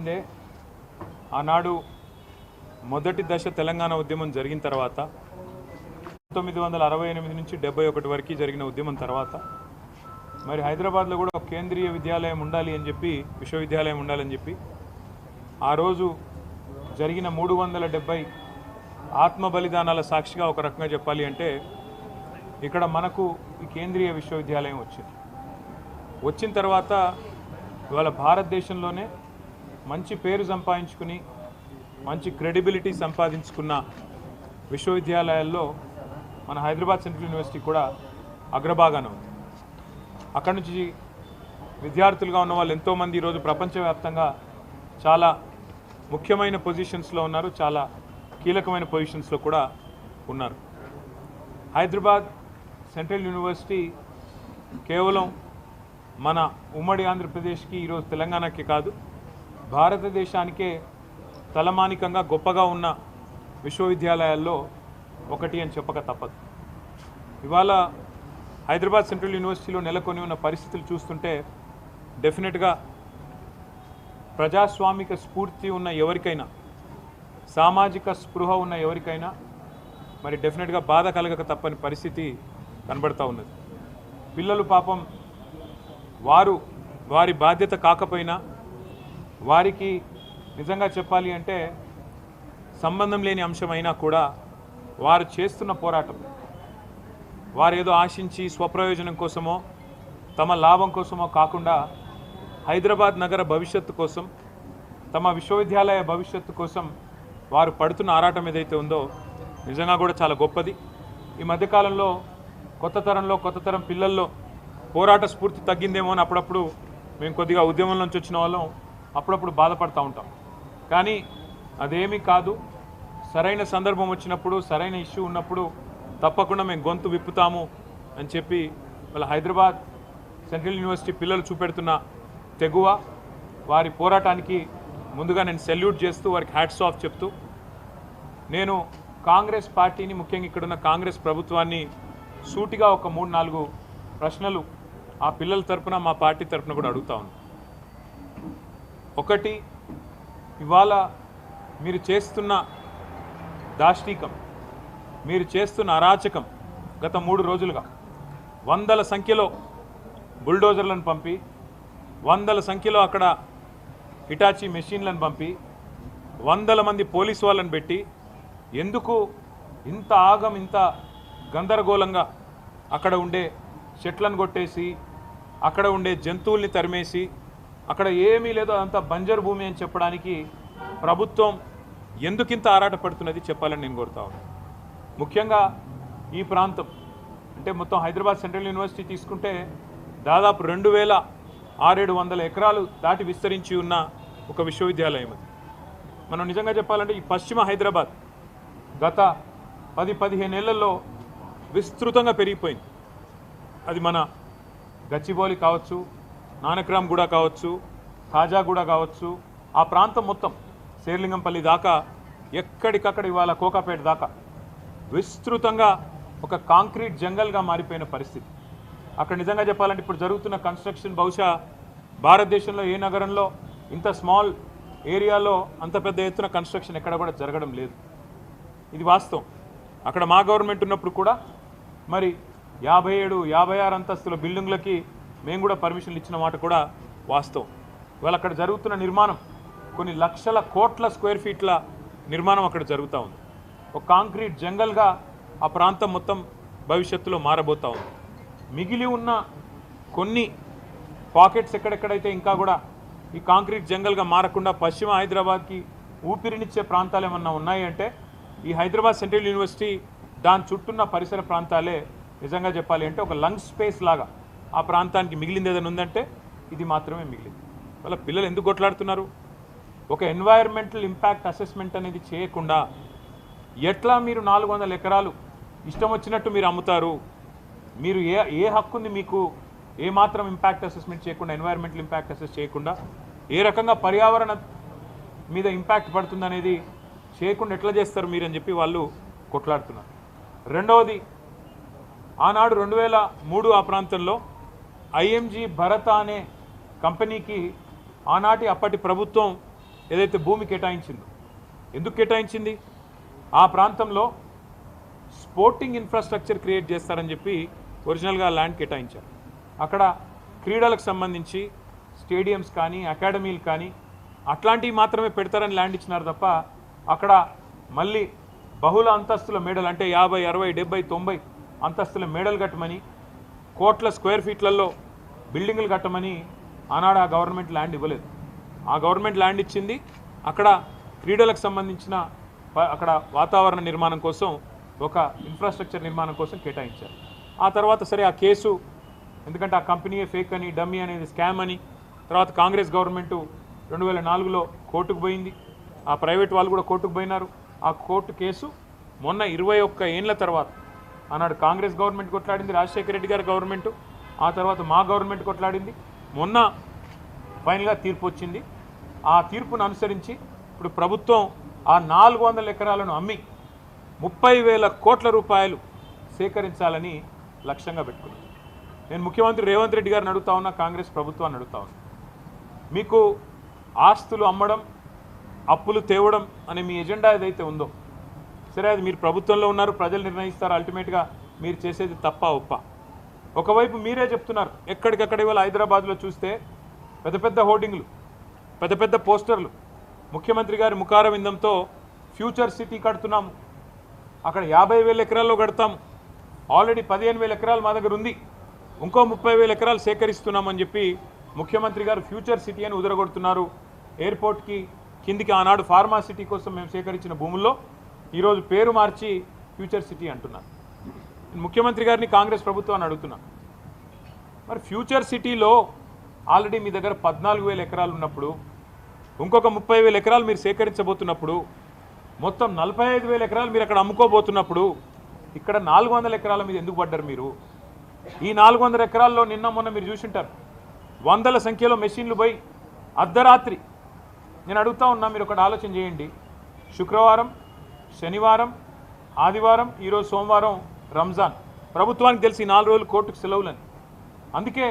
తెలిసిందే ఆనాడు మొదటి దశ తెలంగాణ ఉద్యమం జరిగిన తర్వాత 1968 నుంచి 71 వరకు జరిగిన ఉద్యమం తర్వాత మరి హైదరాబాద్లో కూడా ఒక కేంద్రీయ విద్యాలయం ఉండాలి అని చెప్పి విశ్వవిద్యాలయం ఉండాలని చెప్పి ఆ రోజు జరిగిన 370 ఆత్మ బలిదానాల సాక్షిగా ఒక రకంగా చెప్పాలి అంటే ఇక్కడ మనకు ఈ కేంద్రీయ విశ్వవిద్యాలయం వచ్చిన తర్వాత ఇవాళ భారతదేశంలోనే మంచి పేరు సంపాదించుకుని మంచి క్రెడిబిలిటీ సంపాదించుకున్న విశ్వవిద్యాలయాల్లో మన హైదరాబాద్ సెంట్రల్ యూనివర్సిటీ కూడా అగ్రభాగాన ఉంది. అక్కడి నుంచి విద్యార్థులుగా ఉన్న వాళ్ళు ఎంతోమంది ఈరోజు ప్రపంచవ్యాప్తంగా చాలా ముఖ్యమైన పొజిషన్స్లో ఉన్నారు, చాలా కీలకమైన పొజిషన్స్లో కూడా ఉన్నారు. హైదరాబాద్ సెంట్రల్ యూనివర్సిటీ కేవలం మన ఉమ్మడి ఆంధ్రప్రదేశ్కి ఈరోజు తెలంగాణకి కాదు భారతదేశానికే తలమానికంగా గొప్పగా ఉన్న విశ్వవిద్యాలయాల్లో ఒకటి అని చెప్పక తప్పదు. ఇవాళ హైదరాబాద్ సెంట్రల్ యూనివర్సిటీలో నెలకొని ఉన్న పరిస్థితులు చూస్తుంటే డెఫినెట్గా ప్రజాస్వామిక స్ఫూర్తి ఉన్న ఎవరికైనా సామాజిక స్పృహ ఉన్న ఎవరికైనా మరి డెఫినెట్గా బాధ కలగక తప్పని పరిస్థితి కనబడుతూ ఉన్నది. పిల్లలు పాపం వారి బాధ్యత కాకపోయినా వారికి నిజంగా చెప్పాలి అంటే సంబంధం లేని అంశమైనా కూడా వారు చేస్తున్న పోరాటం వారు ఏదో ఆశించి స్వప్రయోజనం కోసమో తమ లాభం కోసమో కాకుండా హైదరాబాద్ నగర భవిష్యత్తు కోసం తమ విశ్వవిద్యాలయ భవిష్యత్తు కోసం వారు పడుతున్న ఆరాటం ఏదైతే ఉందో నిజంగా కూడా చాలా గొప్పది. ఈ మధ్యకాలంలో కొత్త తరం పిల్లల్లో పోరాట స్ఫూర్తి తగ్గిందేమో అని అప్పుడప్పుడు మేము కొద్దిగా ఉద్యమం నుంచి వచ్చిన వాళ్ళం అప్పుడప్పుడు బాధపడుతూ ఉంటాం. కానీ అదేమీ కాదు, సరైన సందర్భం వచ్చినప్పుడు సరైన ఇష్యూ ఉన్నప్పుడు తప్పకుండా మేము గొంతు విప్పుతాము అని చెప్పి వాళ్ళ హైదరాబాద్ సెంట్రల్ యూనివర్సిటీ పిల్లలు చూపెడుతున్న తెగువ వారి పోరాటానికి ముందుగా నేను సెల్యూట్ చేస్తూ వారికి హ్యాట్స్ ఆఫ్ చెప్తూ నేను కాంగ్రెస్ పార్టీని ముఖ్యంగా ఇక్కడున్న కాంగ్రెస్ ప్రభుత్వాన్ని సూటిగా ఒక 3-4 ప్రశ్నలు ఆ పిల్లల తరపున మా పార్టీ తరపున కూడా అడుగుతా ఉన్నాను. ఒకటి, ఇవాళ మీరు చేస్తున్న దాష్టీకం, మీరు చేస్తున్న అరాచకం గత 3 రోజులుగా వందల సంఖ్యలో బుల్డోజర్లను పంపి వందల సంఖ్యలో అక్కడ హిటాచీ మెషిన్లను పంపి వందల మంది పోలీసు వాళ్ళని పెట్టి ఎందుకు ఇంత ఇంత గందరగోళంగా అక్కడ ఉండే చెట్లను కొట్టేసి అక్కడ ఉండే జంతువుల్ని తరిమేసి అక్కడ ఏమీ లేదో అంత బంజరు భూమి అని చెప్పడానికి ప్రభుత్వం ఎందుకింత ఆరాటపడుతున్నది చెప్పాలని నేను కోరుతా ఉన్నాను. ముఖ్యంగా ఈ ప్రాంతం అంటే మొత్తం హైదరాబాద్ సెంట్రల్ యూనివర్సిటీ తీసుకుంటే దాదాపు 2600 ఎకరాలు దాటి విస్తరించి ఉన్న ఒక విశ్వవిద్యాలయం అది. మనం నిజంగా చెప్పాలంటే ఈ పశ్చిమ హైదరాబాద్ గత 10-15 ఏళ్లలో విస్తృతంగా పెరిగిపోయింది. అది మన గచ్చిబౌలి కావచ్చు, నానక్రామ్గూడ కావచ్చు, ఖాజాగూడ కావచ్చు, ఆ ప్రాంతం మొత్తం శేర్లింగంపల్లి దాకా ఎక్కడికక్కడ ఇవాళ కోకాపేట దాకా విస్తృతంగా ఒక కాంక్రీట్ జంగల్గా మారిపోయిన పరిస్థితి. అక్కడ నిజంగా చెప్పాలంటే ఇప్పుడు జరుగుతున్న కన్స్ట్రక్షన్ బహుశా భారతదేశంలో ఏ నగరంలో ఇంత స్మాల్ ఏరియాలో అంత పెద్ద ఎత్తున కన్స్ట్రక్షన్ ఎక్కడ కూడా జరగడం లేదు. ఇది వాస్తవం. అక్కడ మా గవర్నమెంట్ ఉన్నప్పుడు కూడా మరి 57-56 అంతస్తుల బిల్డింగ్లకి మేము కూడా పర్మిషన్లు ఇచ్చిన మాట కూడా వాస్తవం. ఇవాళ అక్కడ జరుగుతున్న నిర్మాణం కొన్ని లక్షల కోట్ల స్క్వేర్ ఫీట్ల నిర్మాణం అక్కడ జరుగుతూ ఉంది. ఒక కాంక్రీట్ జంగల్గా ఆ ప్రాంతం మొత్తం భవిష్యత్తులో మారబోతూ ఉంది. మిగిలి ఉన్న కొన్ని పాకెట్స్ ఎక్కడెక్కడైతే ఇంకా కూడా ఈ కాంక్రీట్ జంగల్గా మారకుండా పశ్చిమ హైదరాబాద్కి ఊపిరినిచ్చే ప్రాంతాలు ఏమన్నా ఉన్నాయి అంటే ఈ హైదరాబాద్ సెంట్రల్ యూనివర్సిటీ దాని చుట్టూన్న పరిసర ప్రాంతాలే నిజంగా చెప్పాలి అంటే ఒక లంగ్ స్పేస్ లాగా ఆ ప్రాంతానికి మిగిలింది ఏదైనా ఉందంటే ఇది మాత్రమే మిగిలింది. వాళ్ళ పిల్లలు ఎందుకు కొట్లాడుతున్నారు? ఒక ఎన్వైర్మెంటల్ ఇంపాక్ట్ అసెస్మెంట్ అనేది చేయకుండా ఎట్లా మీరు 400 ఎకరాలు ఇష్టం వచ్చినట్టు మీరు అమ్ముతారు? మీరు ఏ హక్కు ఉంది మీకు? ఏ మాత్రం ఇంపాక్ట్ అసెస్మెంట్ చేయకుండా, ఎన్వైర్మెంటల్ ఇంపాక్ట్ అసెస్ చేయకుండా ఏ రకంగా పర్యావరణ మీద ఇంపాక్ట్ పడుతుందనేది చేయకుండా ఎట్లా చేస్తారు మీరు అని చెప్పి వాళ్ళు కొట్లాడుతున్నారు. రెండవది, ఆనాడు 2003 ఆ ప్రాంతంలో ఐఎంజీ భరత అనే కంపెనీకి ఆనాటి అప్పటి ప్రభుత్వం ఏదైతే భూమి కేటాయించిందో, ఎందుకు కేటాయించింది? ఆ ప్రాంతంలో స్పోర్టింగ్ ఇన్ఫ్రాస్ట్రక్చర్ క్రియేట్ చేస్తారని చెప్పి ఒరిజినల్గా ల్యాండ్ కేటాయించారు. అక్కడ క్రీడలకు సంబంధించి స్టేడియంస్ కానీ అకాడమీలు కానీ అట్లాంటివి మాత్రమే పెడతారని ల్యాండ్ ఇచ్చినారు తప్ప అక్కడ మళ్ళీ బహుళ అంతస్తుల మేడలు అంటే 50, 60, 70, 90 అంతస్తుల మేడలు కట్టమని, కోట్ల స్క్వేర్ ఫీట్లలో బిల్డింగులు కట్టమని ఆనాడు ఆ గవర్నమెంట్ ల్యాండ్ ఇవ్వలేదు. ఆ గవర్నమెంట్ ల్యాండ్ ఇచ్చింది అక్కడ క్రీడలకు సంబంధించిన అక్కడ వాతావరణ నిర్మాణం కోసం, ఒక ఇన్ఫ్రాస్ట్రక్చర్ నిర్మాణం కోసం కేటాయించారు. ఆ తర్వాత సరే ఆ కేసు, ఎందుకంటే ఆ కంపెనీయే ఫేక్ అని, డమ్మీ అనేది స్కామ్ అని, తర్వాత కాంగ్రెస్ గవర్నమెంటు 2004లో కోర్టుకు పోయింది. ఆ ప్రైవేట్ వాళ్ళు కూడా కోర్టుకు పోయినారు. ఆ కోర్టు కేసు మొన్న 21 ఏళ్ల తర్వాత ఆనాడు కాంగ్రెస్ గవర్నమెంట్ కొట్లాడింది, రాజశేఖర రెడ్డి గారి గవర్నమెంటు, ఆ తర్వాత మా గవర్నమెంట్ కొట్లాడింది. మొన్న ఫైనల్గా తీర్పు వచ్చింది. ఆ తీర్పును అనుసరించి ఇప్పుడు ప్రభుత్వం ఆ 400 ఎకరాలను అమ్మి 30,000 కోట్ల రూపాయలు సేకరించాలని లక్ష్యంగా పెట్టుకున్నాం. నేను ముఖ్యమంత్రి రేవంత్ రెడ్డి గారిని అడుగుతా ఉన్నా, కాంగ్రెస్ ప్రభుత్వాన్ని అడుగుతా ఉన్నా, మీకు ఆస్తులు అమ్మడం, అప్పులు తేవడం అనే మీ ఎజెండా ఏదైతే ఉందో, సరే అది మీరు ప్రభుత్వంలో ఉన్నారు, ప్రజలు నిర్ణయిస్తారు, అల్టిమేట్గా మీరు చేసేది తప్ప ఒప్ప. ఒకవైపు మీరే చెప్తున్నారు, ఎక్కడికక్కడ ఇవాళ హైదరాబాద్లో చూస్తే పెద్ద పెద్ద హోర్డింగ్లు, పెద్ద పెద్ద పోస్టర్లు, ముఖ్యమంత్రి గారి ముఖార విందంతో ఫ్యూచర్ సిటీ కడుతున్నాము, అక్కడ 50,000 ఎకరాల్లో కడతాము, ఆల్రెడీ 15,000 ఎకరాలు మా దగ్గర ఉంది, ఇంకో 30,000 ఎకరాలు సేకరిస్తున్నామని చెప్పి ముఖ్యమంత్రి గారు ఫ్యూచర్ సిటీ అని ఉదరగొడుతున్నారు. ఎయిర్పోర్ట్కి కిందికి ఆనాడు ఫార్మా సిటీ కోసం మేము సేకరించిన భూముల్లో ఈరోజు పేరు మార్చి ఫ్యూచర్ సిటీ అంటున్నారు. ముఖ్యమంత్రి గారిని కాంగ్రెస్ ప్రభుత్వాన్ని అడుగుతున్నా, మరి ఫ్యూచర్ సిటీలో ఆల్రెడీ మీ దగ్గర 14,000 ఎకరాలు ఉన్నప్పుడు, ఇంకొక 30,000 ఎకరాలు మీరు సేకరించబోతున్నప్పుడు, మొత్తం 45,000 ఎకరాలు మీరు అక్కడ అమ్ముకోబోతున్నప్పుడు, ఇక్కడ 400 ఎకరాల మీద ఎందుకు పడ్డారు మీరు? ఈ 400 ఎకరాల్లో నిన్న మొన్న మీరు చూసింటారు, వందల సంఖ్యలో మెషిన్లు పోయి అర్ధరాత్రి. నేను అడుగుతా ఉన్నా, మీరు ఒకటి ఆలోచన చేయండి, శుక్రవారం, శనివారం, ఆదివారం, ఈరోజు సోమవారం రంజాన్, ప్రభుత్వానికి తెలిసి 4 రోజులు కోర్టుకు సెలవులని, అందుకే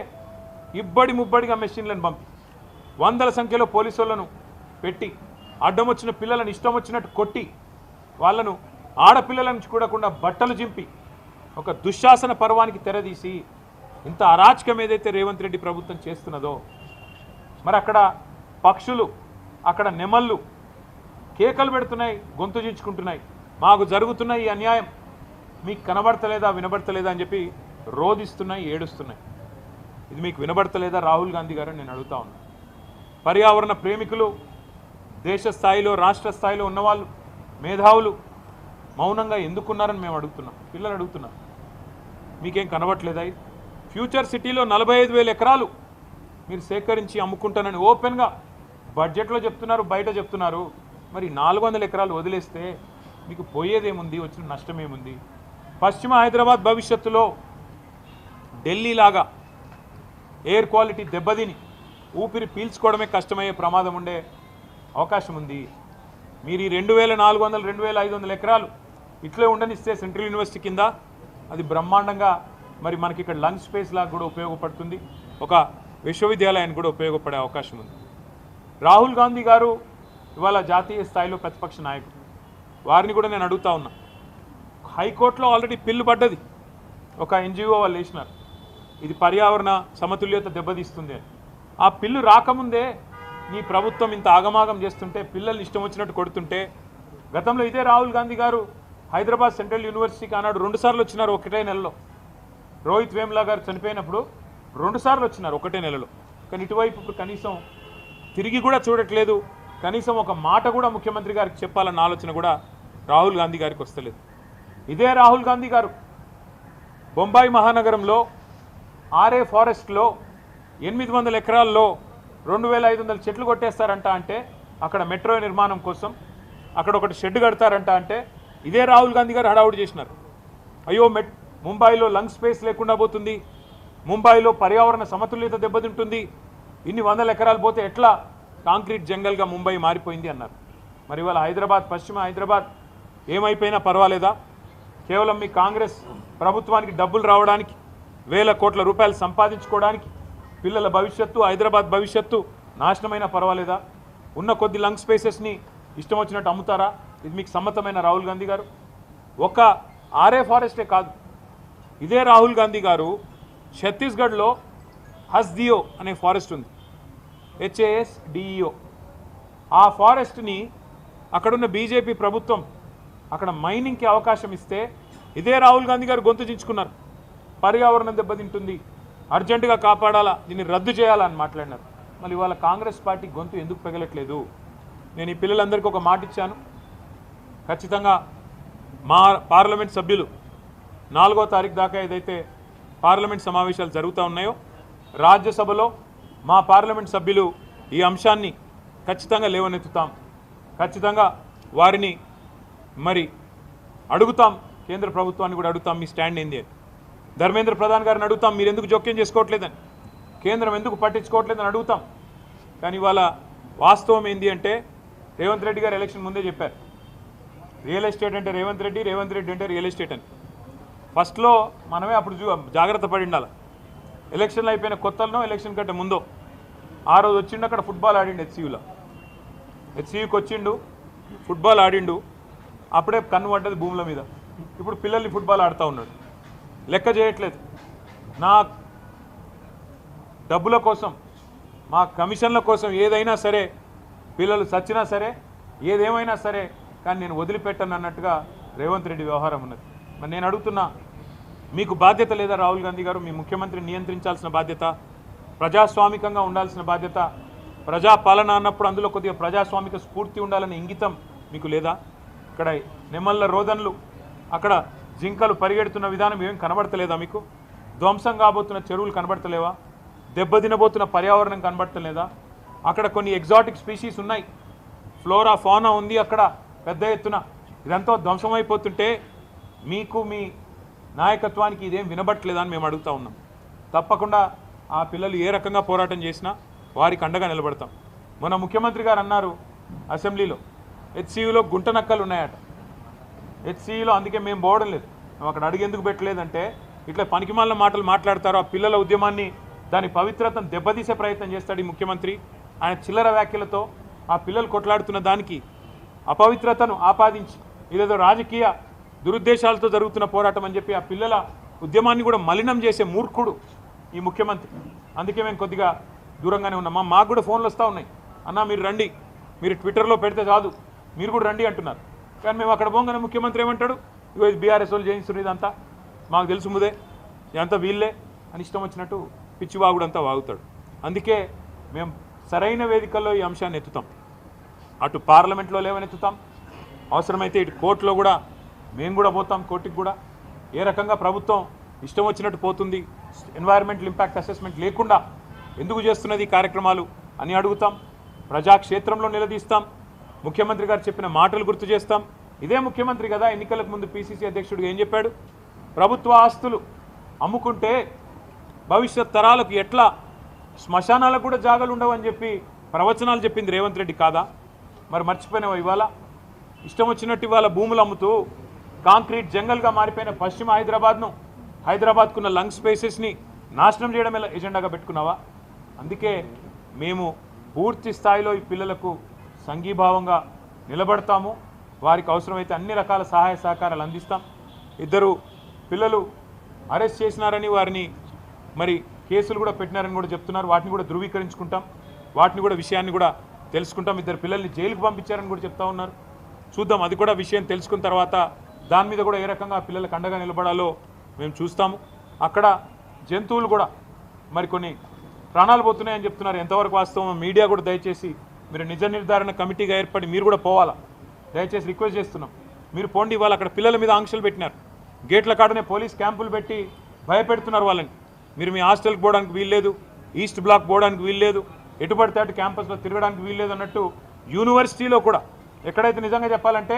ఇబ్బడి ముబ్బడిగా మెషిన్లను పంపి వందల సంఖ్యలో పోలీసు వాళ్ళను పెట్టి అడ్డం వచ్చిన పిల్లలను ఇష్టం వచ్చినట్టు కొట్టి వాళ్ళను ఆడపిల్లలను చూడకుండా బట్టలు చింపి ఒక దుశ్శాసన పర్వానికి తెరదీసి ఇంత అరాచకం ఏదైతే రేవంత్ రెడ్డి ప్రభుత్వం చేస్తున్నదో, మరి అక్కడ పక్షులు, అక్కడ నెమళ్ళు కేకలు పెడుతున్నాయి, గొంతు చించుకుంటున్నాయి, మాకు జరుగుతున్న ఈ అన్యాయం మీకు కనబడతలేదా, వినబడతలేదా అని చెప్పి రోధిస్తున్నాయి, ఏడుస్తున్నాయి. ఇది మీకు వినబడతలేదా రాహుల్ గాంధీ గారు? నేను అడుగుతా ఉన్నా. పర్యావరణ ప్రేమికులు, దేశ స్థాయిలో రాష్ట్ర స్థాయిలో ఉన్నవాళ్ళు, మేధావులు మౌనంగా ఎందుకున్నారని మేము అడుగుతున్నాం, పిల్లలు అడుగుతున్నాం. మీకేం కనబడట్లేదా? ఫ్యూచర్ సిటీలో 45,000 ఎకరాలు మీరు సేకరించి అమ్ముకుంటానని ఓపెన్గా బడ్జెట్లో చెప్తున్నారు, బయట చెప్తున్నారు. మరి 400 ఎకరాలు వదిలేస్తే మీకు పోయేదేముంది, వచ్చిన నష్టం ఏముంది? పశ్చిమ హైదరాబాద్ భవిష్యత్తులో ఢిల్లీలాగా ఎయిర్ క్వాలిటీ దెబ్బతిని ఊపిరి పీల్చుకోవడమే కష్టమయ్యే ప్రమాదం ఉండే అవకాశం ఉంది. మీరు ఈ 2,400, 2,500 ఎకరాలు ఇట్లే ఉండనిస్తే సెంట్రల్ యూనివర్సిటీ కింద అది బ్రహ్మాండంగా మరి మనకి ఇక్కడ లంచ్ స్పేస్ లాగా కూడా ఉపయోగపడుతుంది, ఒక విశ్వవిద్యాలయానికి కూడా ఉపయోగపడే అవకాశం ఉంది. రాహుల్ గాంధీ గారు ఇవాళ జాతీయ స్థాయిలో ప్రతిపక్ష నాయకుడు, వారిని కూడా నేను అడుగుతా ఉన్నా. హైకోర్టులో ఆల్రెడీ పిల్లు పడ్డది, ఒక ఎన్జిఓ వాళ్ళు వేసినారు, ఇది పర్యావరణ సమతుల్యత దెబ్బతీస్తుంది అని. ఆ పిల్లు రాకముందే నీ ప్రభుత్వం ఇంత ఆగమాగం చేస్తుంటే, పిల్లల్ని ఇష్టం వచ్చినట్టు కొడుతుంటే, గతంలో ఇదే రాహుల్ గాంధీ గారు హైదరాబాద్ సెంట్రల్ యూనివర్సిటీకి ఆనాడు 2 సార్లు వచ్చినారు ఒకటే నెలలో. రోహిత్ వేములా గారు చనిపోయినప్పుడు 2 సార్లు వచ్చినారు ఒకటే నెలలో. కానీ ఇటువైపు ఇప్పుడు కనీసం తిరిగి కూడా చూడట్లేదు, కనీసం ఒక మాట కూడా ముఖ్యమంత్రి గారికి చెప్పాలన్న ఆలోచన కూడా రాహుల్ గాంధీ గారికి వస్తలేదు. ఇదే రాహుల్ గాంధీ గారు బొంబాయి మహానగరంలో ఆర్ఏ ఫారెస్ట్లో 800 ఎకరాల్లో 2,500 చెట్లు కొట్టేస్తారంట అంటే, అక్కడ మెట్రో నిర్మాణం కోసం అక్కడ ఒకటి షెడ్ కడతారంట అంటే, ఇదే రాహుల్ గాంధీ గారు హడావుడి చేసినారు. అయ్యో ముంబైలో లంగ్ స్పేస్ లేకుండా పోతుంది, ముంబైలో పర్యావరణ సమతుల్యత దెబ్బతింటుంది, ఇన్ని 100 ఎకరాలు పోతే ఎట్లా కాంక్రీట్ జంగల్గా ముంబై మారిపోయింది అన్నారు. మరి ఇవాళ హైదరాబాద్, పశ్చిమ హైదరాబాద్ ఏమైపోయినా పర్వాలేదా? కేవలం మీ కాంగ్రెస్ ప్రభుత్వానికి డబ్బులు రావడానికి, వేల కోట్ల రూపాయలు సంపాదించుకోవడానికి, పిల్లల భవిష్యత్తు, హైదరాబాద్ భవిష్యత్తు నాశనమైనా పర్వాలేదా? ఉన్న కొద్ది లంగ్ స్పేసెస్ని ఇష్టం వచ్చినట్టు అమ్ముతారా? ఇది మీకు సమ్మతమైన రాహుల్ గాంధీ గారు? ఒక ఆర్ఏ ఫారెస్టే కాదు, ఇదే రాహుల్ గాంధీ గారు ఛత్తీస్గఢ్లో హస్దియో అనే ఫారెస్ట్ ఉంది, HASDEO. ఆ ఫారెస్ట్ని అక్కడున్న బీజేపీ ప్రభుత్వం అక్కడ మైనింగ్కి అవకాశం ఇస్తే ఇదే రాహుల్ గాంధీ గారు గొంతు చించుకున్నారు. పర్యావరణం దెబ్బతింటుంది, అర్జెంటుగా కాపాడాలా, దీన్ని రద్దు చేయాలా అని మాట్లాడినారు. మళ్ళీ ఇవాళ కాంగ్రెస్ పార్టీ గొంతు ఎందుకు పెగలట్లేదు? నేను ఈ పిల్లలందరికీ ఒక మాట ఇచ్చాను, ఖచ్చితంగా మా పార్లమెంట్ సభ్యులు 4వ తారీఖు దాకా ఏదైతే పార్లమెంట్ సమావేశాలు జరుగుతూ ఉన్నాయో రాజ్యసభలో మా పార్లమెంట్ సభ్యులు ఈ అంశాన్ని ఖచ్చితంగా లేవనెత్తుతాం, ఖచ్చితంగా వారిని మరి అడుగుతాం, కేంద్ర ప్రభుత్వాన్ని కూడా అడుగుతాం మీ స్టాండ్ ఏంది అని. ధర్మేంద్ర ప్రధాన్ గారిని అడుగుతాం, మీరు ఎందుకు జోక్యం చేసుకోవట్లేదని, కేంద్రం ఎందుకు పట్టించుకోవట్లేదని అడుగుతాం. కానీ ఇవాళ వాస్తవం ఏంది అంటే రేవంత్ రెడ్డి గారు ఎలక్షన్ ముందే చెప్పారు, రియల్ ఎస్టేట్ అంటే రేవంత్ రెడ్డి, రేవంత్ రెడ్డి అంటే రియల్ ఎస్టేట్ అని. ఫస్ట్లో మనమే అప్పుడు జాగ్రత్త పడి ఉండాలి. ఎలక్షన్లు అయిపోయిన కొత్తలో, ఎలక్షన్ కంటే ముందో ఆ రోజు వచ్చిండు, అక్కడ ఫుట్బాల్ ఆడిండు హెచ్సియూకి వచ్చిండు, ఫుట్బాల్ ఆడిండు, అప్పుడే కన్ను పడ్డది భూముల మీద. ఇప్పుడు పిల్లల్ని ఫుట్బాల్ ఆడుతూ ఉన్నాడు, లెక్క చేయట్లేదు. నా డబ్బుల కోసం, మా కమిషన్ల కోసం ఏదైనా సరే, పిల్లలు చచ్చినా సరే, ఏదేమైనా సరే, కానీ నేను వదిలిపెట్టను అన్నట్టుగా రేవంత్ రెడ్డి వ్యవహారం ఉన్నది. మరి నేను అడుగుతున్నా, మీకు బాధ్యత లేదా రాహుల్ గాంధీ గారు? మీ ముఖ్యమంత్రిని నియంత్రించాల్సిన బాధ్యత, ప్రజాస్వామికంగా ఉండాల్సిన బాధ్యత, ప్రజాపాలన అన్నప్పుడు అందులో కొద్దిగా ప్రజాస్వామిక స్ఫూర్తి ఉండాలనే ఇంగితం మీకు లేదా? ఇక్కడ నెమళ్ళ రోదన్లు, అక్కడ జింకలు పరిగెడుతున్న విధానం ఏం కనబడతలేదా మీకు? ధ్వంసం కాబోతున్న చెరువులు కనబడతలేవా? దెబ్బతినబోతున్న పర్యావరణం కనబడతలేదా? అక్కడ కొన్ని ఎగ్జాటిక్ స్పీషీస్ ఉన్నాయి, ఫ్లోరా ఫౌనా ఉంది అక్కడ పెద్ద ఎత్తున. ఇదంతా ధ్వంసమైపోతుంటే మీకు మీ నాయకత్వానికి ఇదేం వినబట్టలేదా అని మేము అడుగుతూ ఉన్నాం. తప్పకుండా ఆ పిల్లలు ఏ రకంగా పోరాటం చేసినా వారికి అండగా నిలబడతాం. మొన్న ముఖ్యమంత్రి గారు అన్నారు అసెంబ్లీలో, HCUలో గుంట నక్కలు ఉన్నాయట. HCUలో అందుకే మేము పోవడం లేదు, మేము అక్కడ అడిగేందుకు పెట్టలేదంటే ఇట్లా పనికిమాలిన మాటలు మాట్లాడతారు. ఆ పిల్లల ఉద్యమాన్ని, దాని పవిత్రతను దెబ్బతీసే ప్రయత్నం చేస్తాడు ఈ ముఖ్యమంత్రి. ఆయన చిల్లర వ్యాఖ్యలతో ఆ పిల్లలు కొట్లాడుతున్న దానికి అపవిత్రతను ఆపాదించి ఇదేదో రాజకీయ దురుద్దేశాలతో జరుగుతున్న పోరాటం అని చెప్పి ఆ పిల్లల ఉద్యమాన్ని కూడా మలినం చేసే మూర్ఖుడు ఈ ముఖ్యమంత్రి. అందుకే మేము కొద్దిగా దూరంగానే ఉన్నాం. మాకు కూడా ఫోన్లు వస్తూ ఉన్నాయి, అన్నా మీరు రండి, మీరు ట్విట్టర్లో పెడితే కాదు, మీరు కూడా రండి అంటున్నారు. కానీ మేము అక్కడ పోగానే ముఖ్యమంత్రి ఏమంటాడు, ఇగో ఇది బీఆర్ఎస్ వాళ్ళు చేయిస్తున్నారు, ఇదంతా మాకు తెలుసు ముదే, ఇదంతా వీళ్ళే అని ఇష్టం వచ్చినట్టు పిచ్చివాగుడంతా వాగుతాడు. అందుకే మేము సరైన వేదికల్లో ఈ అంశాన్ని ఎత్తుతాం. అటు పార్లమెంట్లో లేవనెత్తుతాం, అవసరమైతే ఇటు కోర్టులో కూడా మేము కూడా పోతాం, కోర్టుకి కూడా. ఏ రకంగా ప్రభుత్వం ఇష్టం వచ్చినట్టు పోతుంది, ఎన్వైరన్మెంటల్ ఇంపాక్ట్ అసెస్మెంట్ లేకుండా ఎందుకు చేస్తున్నది కార్యక్రమాలు అని అడుగుతాం. ప్రజాక్షేత్రంలో నిలదీస్తాం, ముఖ్యమంత్రి గారు చెప్పిన మాటలు గుర్తు చేస్తాం. ఇదే ముఖ్యమంత్రి కదా ఎన్నికలకు ముందు పిసిసి అధ్యక్షుడు ఏం చెప్పాడు, ప్రభుత్వ ఆస్తులు అమ్ముకుంటే భవిష్యత్ తరాలకు ఎట్లా శ్మశానాలకు కూడా జాగాలు ఉండవని చెప్పి ప్రవచనాలు చెప్పింది రేవంత్ రెడ్డి కాదా? మరి మర్చిపోయినావా? ఇవాళ ఇష్టం వచ్చినట్టు ఇవాళ భూములు అమ్ముతూ కాంక్రీట్ జంగల్గా మారిపోయిన పశ్చిమ హైదరాబాద్కున్న లంగ్ స్పేసెస్ని నాశనం చేయడం ఎలా ఎజెండాగా పెట్టుకున్నావా? అందుకే మేము పూర్తి స్థాయిలో ఈ పిల్లలకు సంఘీభావంగా నిలబడతాము, వారికి అవసరమైతే అన్ని రకాల సహాయ సహకారాలు అందిస్తాం. 2 పిల్లలు అరెస్ట్ చేసినారని, వారిని మరి కేసులు కూడా పెట్టినారని కూడా చెప్తున్నారు. వాటిని కూడా ధృవీకరించుకుంటాం, వాటిని కూడా విషయాన్ని కూడా తెలుసుకుంటాం. 2 పిల్లల్ని జైలుకు పంపించారని కూడా చెప్తా ఉన్నారు. చూద్దాం, అది కూడా విషయం తెలుసుకున్న తర్వాత దాని మీద కూడా ఏ రకంగా పిల్లలకు అండగా నిలబడాలో మేము చూస్తాము. అక్కడ జంతువులు కూడా మరి కొన్ని ప్రాణాలు పోతున్నాయని చెప్తున్నారు. ఎంతవరకు వాస్తవం మీడియా కూడా దయచేసి మీరు నిజ నిర్ధారణ కమిటీగా ఏర్పడి మీరు కూడా పోవాలా, దయచేసి రిక్వెస్ట్ చేస్తున్నాం. మీరు పోండి. ఇవాళ అక్కడ పిల్లల మీద ఆంక్షలు పెట్టినారు, గేట్ల కాడనే పోలీస్ క్యాంపులు పెట్టి భయపెడుతున్నారు వాళ్ళని. మీరు మీ హాస్టల్కి పోవడానికి వీల్లేదు, ఈస్ట్ బ్లాక్ పోవడానికి వీల్లేదు, ఎటు పడితే అటు క్యాంపస్లో తిరగడానికి వీల్లేదు అన్నట్టు యూనివర్సిటీలో కూడా ఎక్కడైతే నిజంగా చెప్పాలంటే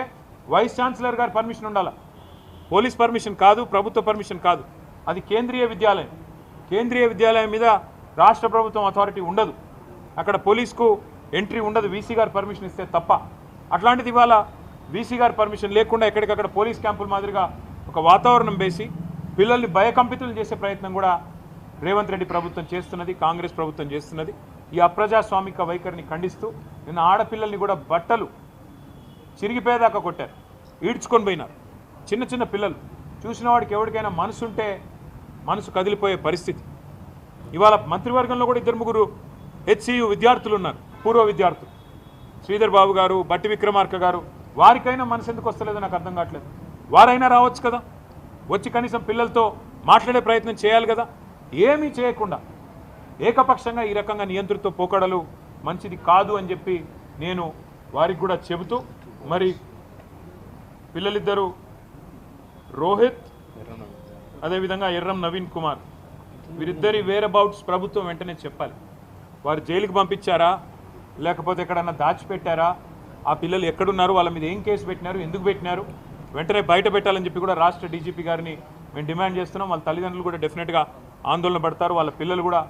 వైస్ ఛాన్సలర్ గారి పర్మిషన్ ఉండాలి, పోలీస్ పర్మిషన్ కాదు, ప్రభుత్వ పర్మిషన్ కాదు. అది కేంద్రీయ విద్యాలయం. కేంద్రీయ విద్యాలయం మీద రాష్ట్ర ప్రభుత్వం అథారిటీ ఉండదు, అక్కడ పోలీస్కు ఎంట్రీ ఉండదు, వీసీ గారు పర్మిషన్ ఇస్తే తప్ప. అట్లాంటిది ఇవాళ వీసీ గారి పర్మిషన్ లేకుండా ఎక్కడికక్కడ పోలీస్ క్యాంపుల మాదిరిగా ఒక వాతావరణం వేసి పిల్లల్ని భయకంపితులు చేసే ప్రయత్నం కూడా రేవంత్ రెడ్డి ప్రభుత్వం చేస్తున్నది, కాంగ్రెస్ ప్రభుత్వం చేస్తున్నది. ఈ అప్రజాస్వామిక వైఖరిని ఖండిస్తూ నిన్న ఆడపిల్లల్ని కూడా బట్టలు చిరిగిపోయేదాకా కొట్టారు, ఈడ్చుకొని పోయినారు. చిన్న చిన్న పిల్లలు చూసిన వాడికి ఎవరికైనా మనసు ఉంటే మనసు కదిలిపోయే పరిస్థితి. ఇవాళ మంత్రివర్గంలో కూడా 2-3 HCU విద్యార్థులు ఉన్నారు, పూర్వ విద్యార్థులు. శ్రీధర్ బాబు గారు, బట్టి విక్రమార్క గారు, వారికైనా మనసు ఎందుకు వస్తలేదో నాకు అర్థం కావట్లేదు. వారైనా రావచ్చు కదా, వచ్చి కనీసం పిల్లలతో మాట్లాడే ప్రయత్నం చేయాలి కదా. ఏమీ చేయకుండా ఏకపక్షంగా ఈ రకంగా నియంత్రిత పోకడలు మంచిది కాదు అని చెప్పి నేను వారికి కూడా చెబుతూ, మరి పిల్లలిద్దరూ రోహిత్ అదేవిధంగా ఎర్రం నవీన్ కుమార్ వీరిద్దరి వేర్ అబౌట్స్ ప్రభుత్వం వెంటనే చెప్పాలి. వారు జైలుకి పంపించారా లేకపోతే ఎక్కడన్నా దాచిపెట్టారా, ఆ పిల్లలు ఎక్కడున్నారు, వాళ్ళ మీద ఏం కేసు పెట్టినారు, ఎందుకు పెట్టినారు, వెంటనే బయట పెట్టాలని చెప్పి కూడా రాష్ట్ర డీజీపీ గారిని మేము డిమాండ్ చేస్తున్నాం. వాళ్ళ తల్లిదండ్రులు కూడా డెఫినెట్గా ఆందోళన పడతారు, వాళ్ళ పిల్లలు కూడా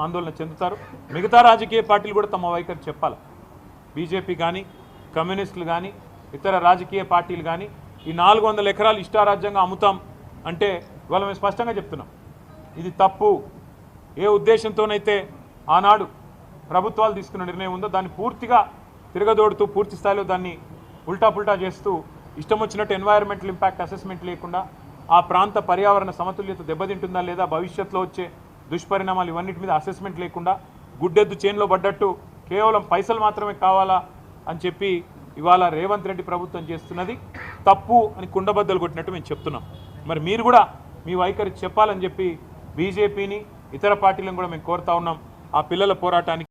ఆందోళన చెందుతారు. మిగతా రాజకీయ పార్టీలు కూడా తమ వైఖరి చెప్పాలి. బీజేపీ కానీ, కమ్యూనిస్టులు కానీ, ఇతర రాజకీయ పార్టీలు కానీ ఈ 400 ఎకరాలు ఇష్టారాజ్యంగా అమ్ముతాం అంటే ఇవాళ మేము స్పష్టంగా చెప్తున్నాం, ఇది తప్పు. ఏ ఉద్దేశంతోనైతే ఆనాడు ప్రభుత్వాలు తీసుకున్న నిర్ణయం ఉందో దాన్ని పూర్తిగా తిరగదోడుతూ పూర్తి స్థాయిలో దాన్ని ఉల్టా చేస్తూ ఇష్టం వచ్చినట్టు ఎన్వైరన్మెంటల్ ఇంపాక్ట్ అసెస్మెంట్ లేకుండా ఆ ప్రాంత పర్యావరణ సమతుల్యత దెబ్బతింటుందా లేదా, భవిష్యత్తులో వచ్చే దుష్పరిణామాలు ఇవన్నిటి మీద అసెస్మెంట్ లేకుండా గుడ్డెద్దు చేన్లో పడ్డట్టు కేవలం పైసలు మాత్రమే కావాలా అని చెప్పి ఇవాళ రేవంత్ రెడ్డి ప్రభుత్వం చేస్తున్నది తప్పు అని కుండబద్దలు కొట్టినట్టు మేము చెప్తున్నాం. మరి మీరు కూడా మీ వైఖరి చెప్పాలని చెప్పి బీజేపీని ఇతర పార్టీలను కూడా మేము కోరుతా ఉన్నాం. ఆ పిల్లల పోరాటానికి